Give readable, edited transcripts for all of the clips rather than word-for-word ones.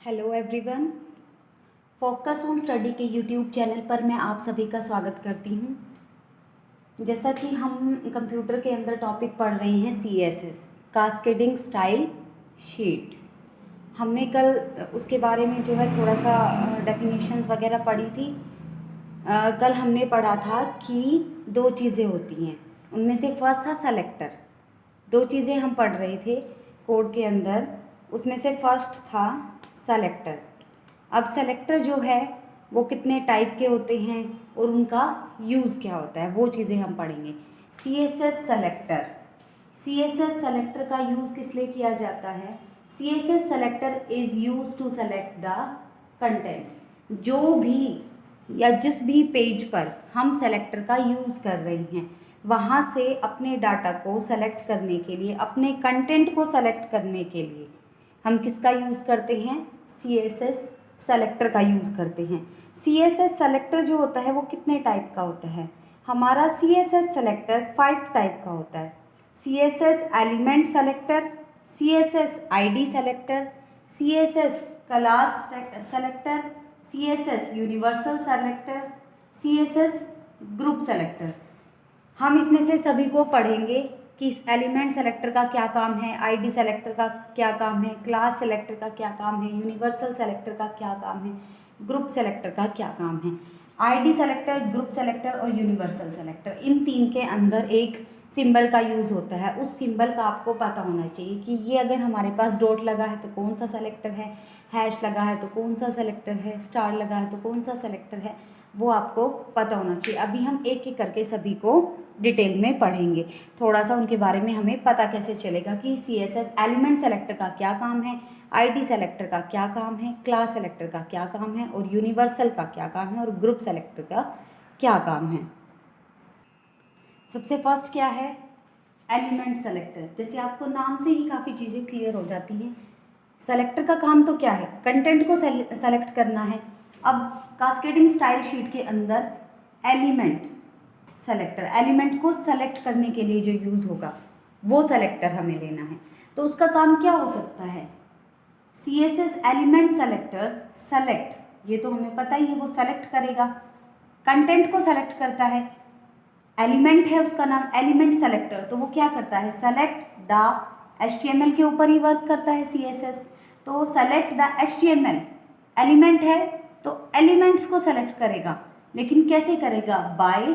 Hello everyone, focus on study के YouTube channel पर मैं आप सभी का स्वागत करती हूं। जैसा कि हम कंप्यूटर के अंदर टॉपिक पढ़ रहे हैं CSS कास्केडिंग स्टाइल शीट। हमने कल उसके बारे में जो है थोड़ा सा डेफिनेशंस वगैरह पढ़ी थी। कल हमने पढ़ा था कि दो चीज़ें होती हैं, उनमें से फर्स्ट था सेलेक्टर। दो चीज़ें हम पढ़ रहे थे कोड के अंदर, उसमें से फर्स्ट था सेलेक्टर। अब सेलेक्टर जो है वो कितने टाइप के होते हैं और उनका यूज़ क्या होता है वो चीज़ें हम पढ़ेंगे। CSS सेलेक्टर, CSS सेलेक्टर का यूज़ किस लिए किया जाता है? CSS selector is used to select the content. जो भी या जिस भी पेज पर हम सेलेक्टर का यूज़ कर रहे हैं वहाँ से अपने डाटा को सेलेक्ट करने के लिए, अपने कंटेंट को सेलेक्ट करने के लिए हम किसका यूज़ करते हैं? CSS सेलेक्टर का यूज़ करते हैं। CSS सेलेक्टर जो होता है वो कितने टाइप का होता है? हमारा CSS सेलेक्टर 5 टाइप का होता है। CSS element selector, CSS ID selector, CSS class selector, CSS universal selector, CSS group selector. हम इसमें से सभी को पढ़ेंगे कि इस एलिमेंट सेलेक्टर का क्या काम है, आईडी सेलेक्टर का क्या काम है, क्लास सेलेक्टर का क्या काम है, यूनिवर्सल सेलेक्टर का क्या काम है, ग्रुप सेलेक्टर का क्या काम है। आईडी सेलेक्टर, ग्रुप सेलेक्टर और यूनिवर्सल सेलेक्टर, इन तीन के अंदर एक सिंबल का यूज़ होता है। उस सिंबल का आपको पता होना चाहिए कि ये अगर हमारे पास डॉट लगा है तो कौन सा सेलेक्टर है, हैश लगा है तो कौन सा सेलेक्टर है, स्टार लगा है तो कौन सा सेलेक्टर है, वो आपको पता होना चाहिए। अभी हम एक एक करके सभी को डिटेल में पढ़ेंगे। थोड़ा सा उनके बारे में हमें पता कैसे चलेगा कि CSS एलिमेंट सेलेक्टर का क्या काम है, आईडी सेलेक्टर का क्या काम है, क्लास सेलेक्टर का क्या काम है और यूनिवर्सल का क्या काम है और ग्रुप सेलेक्टर का क्या काम है। सबसे फर्स्ट क्या है? Element selector. जैसे आपको नाम से ही काफ़ी चीज़ें क्लियर हो जाती हैं। सेलेक्टर का काम तो क्या है? कंटेंट को सेलेक्ट करना है। अब कास्केडिंग स्टाइल शीट के अंदर एलिमेंट सेलेक्टर, एलिमेंट को सेलेक्ट करने के लिए जो यूज़ होगा वो सेलेक्टर हमें लेना है। तो उसका काम क्या हो सकता है? CSS एलिमेंट सेलेक्टर सेलेक्ट, ये तो हमें पता ही है, वो सेलेक्ट करेगा, कंटेंट को सेलेक्ट करता है। एलिमेंट है उसका नाम एलिमेंट सेलेक्टर, तो वो क्या करता है? सेलेक्ट द HTML के ऊपर ही वर्क करता है CSS। तो सेलेक्ट द HTML, एलिमेंट है तो एलिमेंट्स को सेलेक्ट करेगा, लेकिन कैसे करेगा? बाय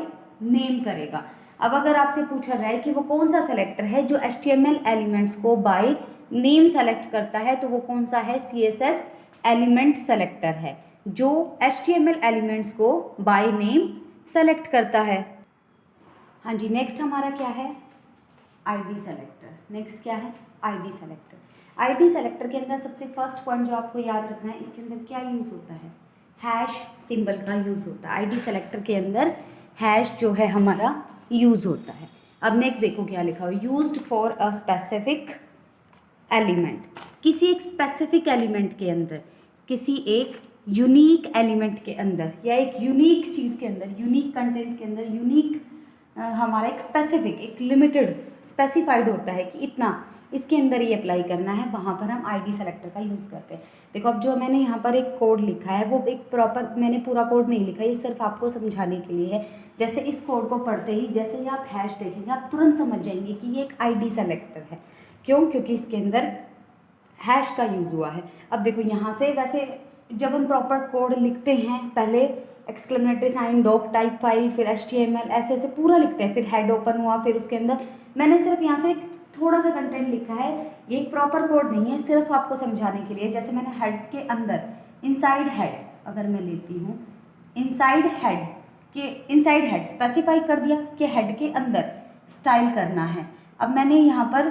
नेम करेगा। अब अगर आपसे पूछा जाए कि वो कौन सा सेलेक्टर है जो HTML एलिमेंट्स को बाय नेम सेलेक्ट करता है, तो वो कौन सा है? CSS एलिमेंट सेलेक्टर है जो HTML एलिमेंट्स को बाय नेम सेलेक्ट करता है। हाँ जी, नेक्स्ट हमारा क्या है? ID selector. नेक्स्ट क्या है? ID selector. आईडी सेलेक्टर के अंदर सबसे फर्स्ट पॉइंट जो आपको याद रखना है, इसके अंदर क्या यूज़ होता है? हैश सिंबल का यूज़ होता है। आईडी सेलेक्टर के अंदर हैश जो है हमारा यूज़ होता है। अब नेक्स्ट देखो क्या लिखा हो, used for a specific element. किसी एक स्पेसिफिक एलिमेंट के अंदर, किसी एक यूनिक एलिमेंट के अंदर या एक यूनिक चीज़ के अंदर, यूनिक कंटेंट के अंदर, यूनिक हमारा एक स्पेसिफिक, एक लिमिटेड स्पेसिफाइड होता है कि इतना इसके अंदर ही अप्लाई करना है, वहाँ पर हम आईडी सेलेक्टर का यूज़ करते हैं। देखो अब जो मैंने यहाँ पर एक कोड लिखा है वो एक प्रॉपर, मैंने पूरा कोड नहीं लिखा, ये सिर्फ आपको समझाने के लिए है। जैसे इस कोड को पढ़ते ही जैसे ही आप हैश देखेंगे आप तुरंत समझ जाएंगे कि ये एक आईडी सेलेक्टर है। क्यों? क्योंकि इसके अंदर हैश का यूज़ हुआ है। अब देखो यहाँ से, वैसे जब हम प्रॉपर कोड लिखते हैं पहले exclamatory sign, doc type file, फिर HTML, ऐसे ऐसे पूरा लिखते हैं, फिर हेड ओपन हुआ, फिर उसके अंदर मैंने सिर्फ यहाँ से थोड़ा सा कंटेंट लिखा है। ये एक प्रॉपर कोड नहीं है, सिर्फ आपको समझाने के लिए। जैसे मैंने हेड के अंदर इनसाइड हेड अगर मैं लेती हूँ, इनसाइड हेड के, इनसाइड हेड स्पेसिफाई कर दिया कि हेड के अंदर स्टाइल करना है। अब मैंने यहाँ पर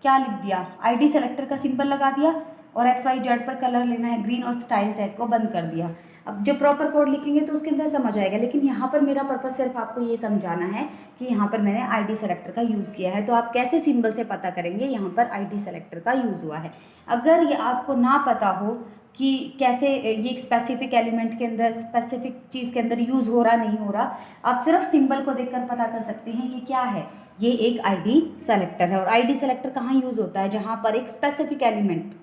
क्या लिख दिया? आईडी सेलेक्टर का सिंबल लगा दिया और XYZ पर कलर लेना है ग्रीन और स्टाइल टैग को बंद कर दिया। अब जब प्रॉपर कोड लिखेंगे तो उसके अंदर समझ आएगा, लेकिन यहाँ पर मेरा पर्पस सिर्फ आपको ये समझाना है कि यहाँ पर मैंने आईडी सेलेक्टर का यूज़ किया है। तो आप कैसे सिंबल से पता करेंगे यहाँ पर आईडी सेलेक्टर का यूज़ हुआ है? अगर ये आपको ना पता हो कि कैसे ये एक स्पेसिफिक एलिमेंट के अंदर, स्पेसिफिक चीज़ के अंदर यूज़ हो रहा नहीं हो रहा, आप सिर्फ सिंबल को देखकर पता कर सकते हैं ये क्या है, ये एक आईडी सेलेक्टर है। और आईडी सेलेक्टर कहाँ यूज़ होता है? जहाँ पर एक स्पेसिफिक एलिमेंट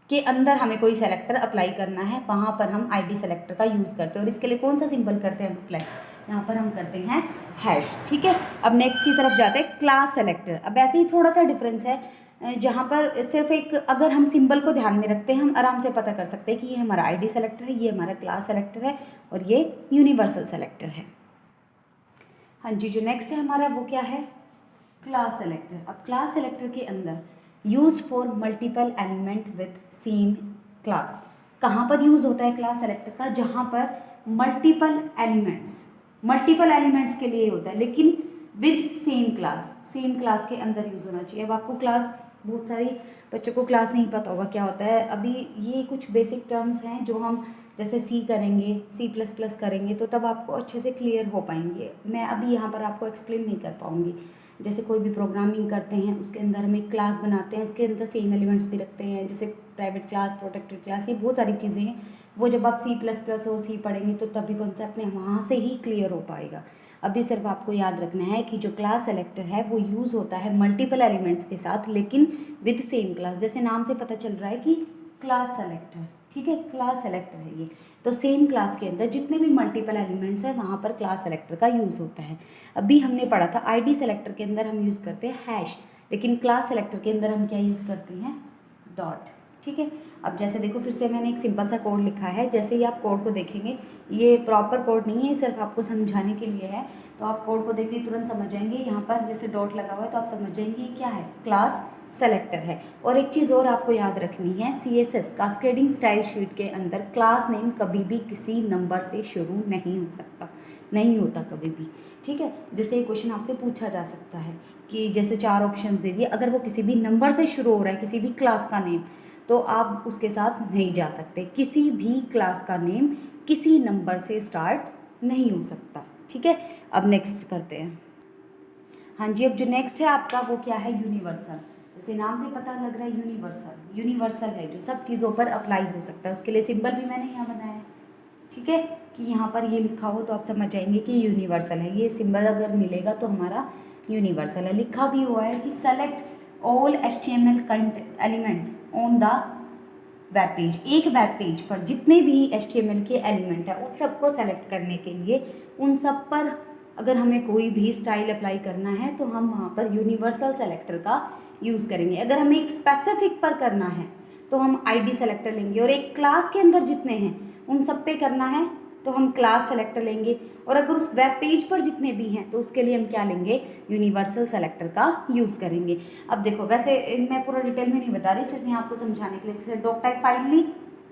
के अंदर हमें कोई सेलेक्टर अप्लाई करना है, वहाँ पर हम आईडी सेलेक्टर का यूज़ करते हैं। और इसके लिए कौन सा सिंबल करते हैं हम अप्लाई, यहाँ पर हम करते हैं हैश। ठीक है, अब नेक्स्ट की तरफ जाते हैं क्लास सेलेक्टर। अब ऐसे ही थोड़ा सा डिफरेंस है, जहाँ पर सिर्फ एक अगर हम सिंबल को ध्यान में रखते हैं हम आराम से पता कर सकते हैं कि ये हमारा आईडी सेलेक्टर है, ये हमारा क्लास सेलेक्टर है और ये यूनिवर्सल सेलेक्टर है। हाँ जी, जो नेक्स्ट है हमारा वो क्या है, क्लास सेलेक्टर। अब क्लास सेलेक्टर के अंदर used for multiple element with same class. कहाँ पर यूज़ होता है क्लास सेलेक्टर का, जहाँ पर मल्टीपल एलिमेंट्स के लिए होता है, लेकिन विद सेम क्लास के अंदर यूज़ होना चाहिए। अब आपको क्लास, बहुत सारी बच्चों को क्लास नहीं पता होगा क्या होता है। अभी ये कुछ बेसिक टर्म्स हैं जो हम जैसे सी करेंगे, C++ करेंगे तो तब आपको अच्छे से क्लियर हो पाएंगे। मैं अभी यहाँ पर आपको एक्सप्लेन नहीं कर पाऊँगी। जैसे कोई भी प्रोग्रामिंग करते हैं उसके अंदर हम एक क्लास बनाते हैं, उसके अंदर सेम एलिमेंट्स भी रखते हैं, जैसे प्राइवेट क्लास, प्रोटेक्टेड क्लास, ये बहुत सारी चीज़ें हैं। वो जब आप C++ और सी पढ़ेंगे तो तभी कॉन्सेप्ट में वहाँ से ही क्लियर हो पाएगा। अभी सिर्फ आपको याद रखना है कि जो क्लास सेलेक्टर है वो यूज़ होता है मल्टीपल एलिमेंट्स के साथ, लेकिन विद सेम क्लास। जैसे नाम से पता चल रहा है कि क्लास सेलेक्टर, ठीक है, क्लास सेलेक्टर है ये, तो सेम क्लास के अंदर जितने भी मल्टीपल एलिमेंट्स हैं वहाँ पर क्लास सेलेक्टर का यूज़ होता है। अभी हमने पढ़ा था आईडी सेलेक्टर के अंदर हम यूज़ करते हैं हैश, लेकिन क्लास सेलेक्टर के अंदर हम क्या यूज़ करते हैं, डॉट। ठीक है, अब जैसे देखो फिर से मैंने एक सिंपल सा कोड लिखा है। जैसे ही आप कोड को देखेंगे, ये प्रॉपर कोड नहीं है, सिर्फ आपको समझाने के लिए है, तो आप कोड को देख के तुरंत समझ जाएंगे। यहाँ पर जैसे डॉट लगा हुआ है तो आप समझ जाएंगे ये क्या है, क्लास सेलेक्टर है। और एक चीज़ और आपको याद रखनी है, CSS कास्केडिंग स्टाइल शीट के अंदर क्लास नेम कभी भी किसी नंबर से शुरू नहीं हो सकता, नहीं होता कभी भी। ठीक है, जैसे क्वेश्चन आपसे पूछा जा सकता है कि जैसे 4 ऑप्शन दे दिए, अगर वो किसी भी नंबर से शुरू हो रहा है, किसी भी क्लास का नेम, तो आप उसके साथ नहीं जा सकते। किसी भी क्लास का नेम किसी नंबर से स्टार्ट नहीं हो सकता। ठीक है, अब नेक्स्ट करते हैं। हाँ जी, अब जो नेक्स्ट है आपका वो क्या है, यूनिवर्सल। जैसे नाम से पता लग रहा है यूनिवर्सल है, जो सब चीज़ों पर अप्लाई हो सकता है। उसके लिए सिंबल भी मैंने यहाँ बनाया है। ठीक है, कि यहाँ पर ये लिखा हो तो आप समझ जाएंगे कि यूनिवर्सल है। ये सिंबल अगर मिलेगा तो हमारा यूनिवर्सल है। लिखा भी हुआ है कि select all HTML content element on the web page. एक वेब पेज पर जितने भी HTML के एलिमेंट हैं उन सबको सेलेक्ट करने के लिए, उन सब पर अगर हमें कोई भी स्टाइल अप्लाई करना है तो हम वहाँ पर यूनिवर्सल सेलेक्टर का यूज़ करेंगे। अगर हमें एक स्पेसिफिक पर करना है तो हम आईडी सेलेक्टर लेंगे, और एक क्लास के अंदर जितने हैं उन सब पे करना है तो हम क्लास सेलेक्टर लेंगे, और अगर उस वेब पेज पर जितने भी हैं तो उसके लिए हम क्या लेंगे, यूनिवर्सल सेलेक्टर का यूज़ करेंगे। अब देखो, वैसे मैं पूरा डिटेल में नहीं बता रही, सिर्फ मैं आपको समझाने के लिए। जैसे डॉक टैग फाइल ली,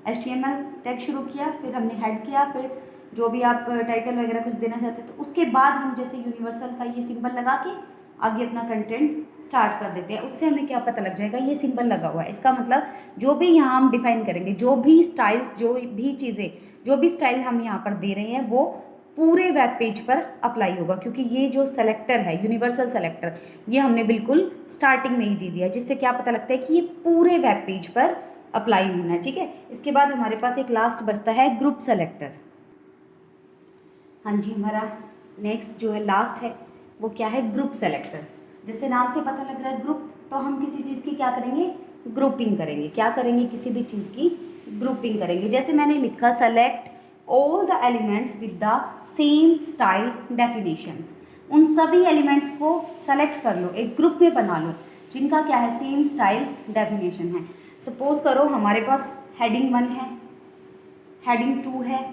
HTML टैग शुरू किया, फिर हमने हेड किया, फिर जो भी आप टाइटल वगैरह कुछ देना चाहते हैं, तो उसके बाद हम जैसे यूनिवर्सल का ये सिंबल लगा के आगे अपना कंटेंट स्टार्ट कर देते हैं। उससे हमें क्या पता लग जाएगा, ये सिंबल लगा हुआ है, इसका मतलब जो भी यहाँ हम डिफाइन करेंगे, जो भी स्टाइल्स, जो भी चीज़ें, जो भी स्टाइल हम यहाँ पर दे रहे हैं वो पूरे वेब पेज पर अप्लाई होगा, क्योंकि ये जो सेलेक्टर है यूनिवर्सल सेलेक्टर, ये हमने बिल्कुल स्टार्टिंग में ही दे दिया, जिससे क्या पता लगता है कि ये पूरे वेब पेज पर अप्लाई होना है। ठीक है, इसके बाद हमारे पास एक लास्ट बचता है ग्रुप सेलेक्टर। हाँ जी, हमारा नेक्स्ट जो है लास्ट है वो क्या है, ग्रुप सेलेक्टर। जैसे नाम से पता लग रहा है ग्रुप, तो हम किसी चीज़ की क्या करेंगे, ग्रुपिंग करेंगे। क्या करेंगे, किसी भी चीज़ की ग्रुपिंग करेंगे। जैसे मैंने लिखा, select all the elements with the same style definitions. उन सभी एलिमेंट्स को सेलेक्ट कर लो, एक ग्रुप में बना लो जिनका क्या है, सेम स्टाइल डेफिनेशन है। सपोज करो हमारे पास हेडिंग 1 है, हेडिंग 2 है,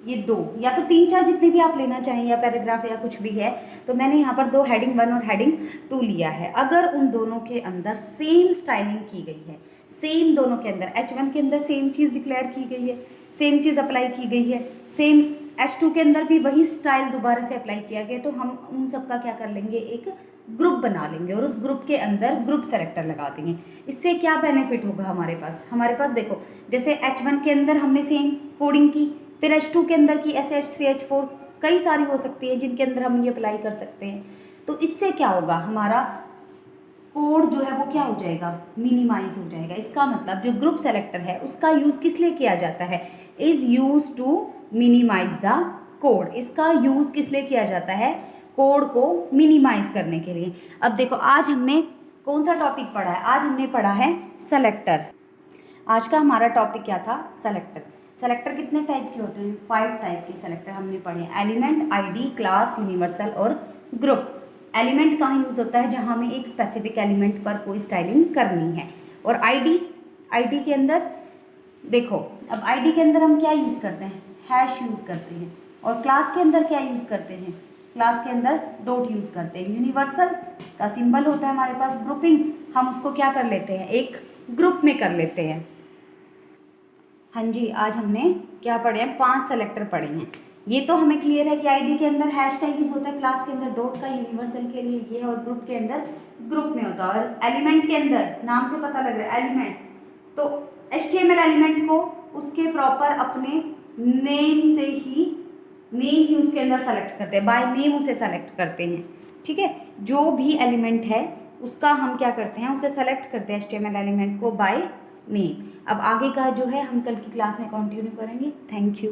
ये 2 या फिर 3-4 जितने भी आप लेना चाहें, या पैराग्राफ या कुछ भी है, तो मैंने यहाँ पर 2 हेडिंग 1 और हेडिंग 2 लिया है। अगर उन दोनों के अंदर सेम स्टाइलिंग की गई है, सेम दोनों के अंदर H1 के अंदर सेम चीज़ डिक्लेयर की गई है, सेम चीज़ अप्लाई की गई है, सेम H2 के अंदर भी वही स्टाइल दोबारा से अप्लाई किया गया, तो हम उन सब का क्या कर लेंगे, एक ग्रुप बना लेंगे और उस ग्रुप के अंदर ग्रुप सेलेक्टर लगा देंगे। इससे क्या बेनिफिट होगा हमारे पास देखो, जैसे H1 के अंदर हमने सेम कोडिंग की, फिर H2 के अंदर की SH3 H4 कई सारी हो सकती है जिनके अंदर हम ये अप्लाई कर सकते हैं। तो इससे क्या होगा, हमारा कोड जो है वो क्या हो जाएगा, मिनिमाइज हो जाएगा। इसका मतलब जो ग्रुप सेलेक्टर है उसका यूज़ किस लिए किया जाता है, is used to minimise the code. इसका यूज़ किस लिए किया जाता है, कोड को मिनिमाइज करने के लिए। अब देखो, आज हमने कौन सा टॉपिक पढ़ा है, आज हमने पढ़ा है सेलेक्टर। आज का हमारा टॉपिक क्या था? सेलेक्टर। सेलेक्टर कितने टाइप के होते हैं? 5 टाइप के सेलेक्टर हमने पढ़े हैं। एलिमेंट, आईडी, क्लास, यूनिवर्सल और ग्रुप। एलिमेंट कहाँ यूज़ होता है? जहाँ हमें एक स्पेसिफिक एलिमेंट पर कोई स्टाइलिंग करनी है। और आईडी के अंदर देखो, अब आईडी के अंदर हम क्या यूज़ करते हैं? हैश यूज़ करते हैं। और क्लास के अंदर क्या यूज़ करते हैं? क्लास के अंदर डॉट यूज़ करते हैं। यूनिवर्सल का सिंबल होता है हमारे पास ग्रुपिंग, हम उसको क्या कर लेते हैं? एक ग्रुप में कर लेते हैं। हाँ जी, आज हमने क्या पढ़े हैं? 5 सेलेक्टर पढ़े हैं। ये तो हमें क्लियर है कि आईडी के अंदर हैश का यूज़ होता है, क्लास के अंदर डॉट का, यूनिवर्सल के लिए ये, और ग्रुप के अंदर ग्रुप में होता है। और एलिमेंट के अंदर नाम से पता लग रहा है एलिमेंट, तो HTML एलिमेंट को उसके प्रॉपर अपने नेम से ही नेम ही उसके अंदर सेलेक्ट करते हैं, बाय नेम उसे सेलेक्ट करते हैं। ठीक है, जो भी एलिमेंट है उसका हम क्या करते हैं? उसे सेलेक्ट करते हैं HTML एलिमेंट को बाय नेम। अब आगे का जो है हम कल की क्लास में कंटिन्यू करेंगे। Thank you.